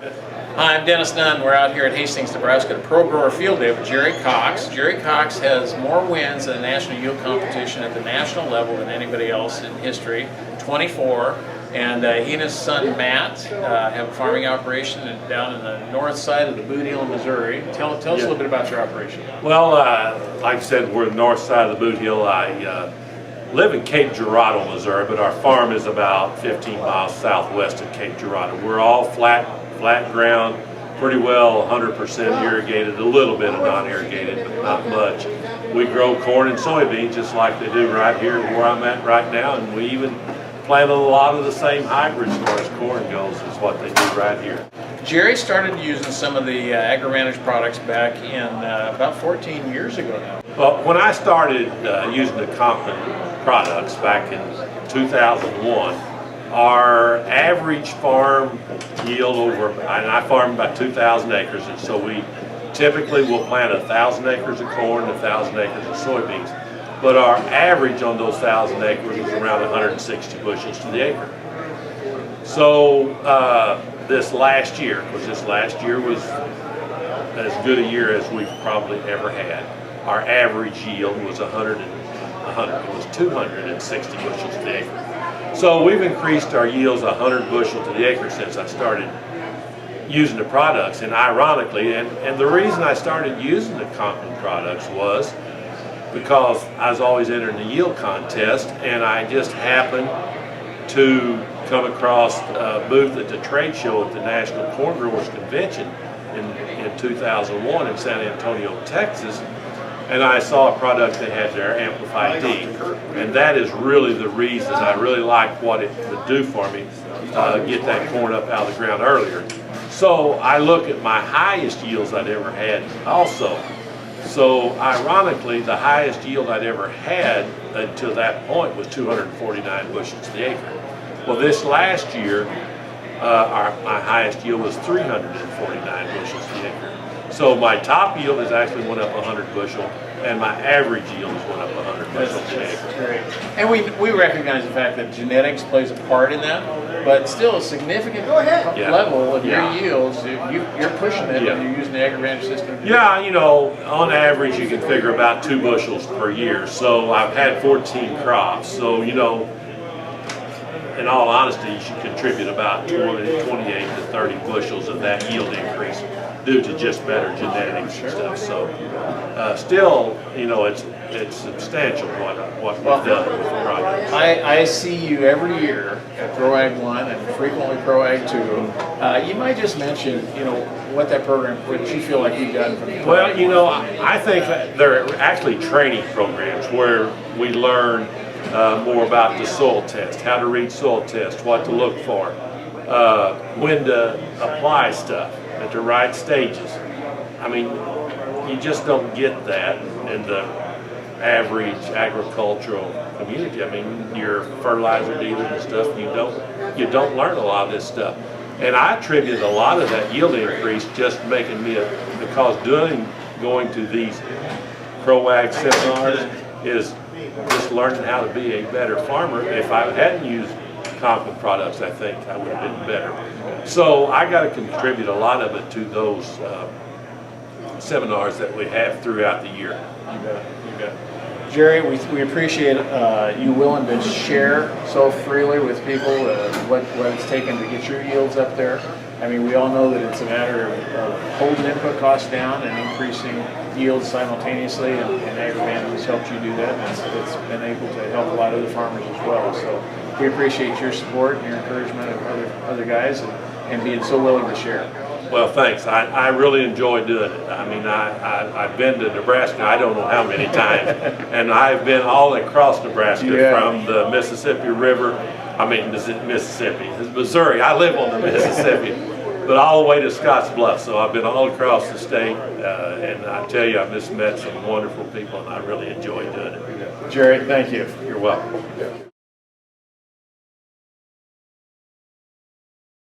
Hi, I'm Dennis Nunn. We're out here at Hastings, Nebraska Pro Grower Field Day with Jerry Cox. Jerry Cox has more wins in the national yield competition at the national level than anybody else in history, 24. And he and his son Matt have a farming operation down in the north side of the Bushel in Missouri. Tell us a little bit about your operation. Well, like I said, we're the north side of the Bushel. I live in Cape Girardeau, Missouri, but our farm is about 15 miles southwest of Cape Girardeau. We're all flat ground, pretty well 100% irrigated, a little bit of non-irrigated, but not much. We grow corn and soybeans just like they do right here where I'm at right now, and we even plant a lot of the same hybrids as far as corn goes is what they do right here. Jerry started using some of the AgroVantage products back in about 14 years ago now. Well, when I started using the Conklin products back in 2001, our average farm yield over, and I farm about 2,000 acres, and so we typically will plant 1,000 acres of corn and 1,000 acres of soybeans. But our average on those 1,000 acres was around 160 bushels to the acre. So this last year, because this last year was as good a year as we've probably ever had, our average yield was 260 bushels to the acre. So we've increased our yields 100 bushel to the acre since I started using the products. And ironically, and the reason I started using the Conklin products was because I was always entering the yield contest, and I just happened to come across a booth at the trade show at the National Corn Growers Convention in 2001 in San Antonio, Texas. And I saw a product they had there, Amplify D, and that is really the reason I really like what it would do for me, get that corn up out of the ground earlier. So I look at my highest yields I'd ever had also. So ironically, the highest yield I'd ever had until that point was 249 bushels to the acre. Well, this last year, my highest yield was 349 bushels to the acre. So my top yield has actually went up 100 bushel, and my average yield has went up 100 bushel to the acre. Great. And we recognize the fact that genetics plays a part in that, but still a significant level of your yields, you're pushing it when you're using the AgroVantage system. Yeah, you know, on average you can figure about 2 bushels per year. So I've had 14 crops, so you know, in all honesty, you should contribute about 28 to 30 bushels of that yield increase due to just better genetics and stuff. So still, you know, it's substantial what we've done with the product. I see you every year at Pro Ag 1 and frequently Pro Ag 2. You might just mention, you know, what that program, what you feel like you've gotten from it. Well, you know, I think that there are actually training programs where we learn more about the soil test, how to read soil tests, what to look for, when to apply stuff at the right stages. I mean, you just don't get that in the average agricultural community. I mean, your fertilizer dealers and stuff, you don't learn a lot of this stuff. And I attribute a lot of that yield increase just making me because going to these Pro Ag seminars is just learning how to be a better farmer. If I hadn't used Conklin products, I think I would have been better. So I got to contribute a lot of it to those seminars that we have throughout the year. You bet. You bet. Jerry, we appreciate you willing to share so freely with people what it's taken to get your yields up there. I mean, we all know that it's a matter of holding input costs down and increasing yields simultaneously, and AgroVantage has helped you do that, and it's been able to help a lot of other farmers as well. So we appreciate your support and your encouragement of other guys and being so willing to share. Well, thanks. I really enjoy doing it. I mean, I've been to Nebraska, I don't know how many times, and I've been all across Nebraska from the Mississippi River. I mean, Mississippi, Missouri. I live on the Mississippi, but all the way to Scotts Bluff. So I've been all across the state, and I tell you, I've just met some wonderful people, and I really enjoy doing it. Jerry, thank you. You're welcome.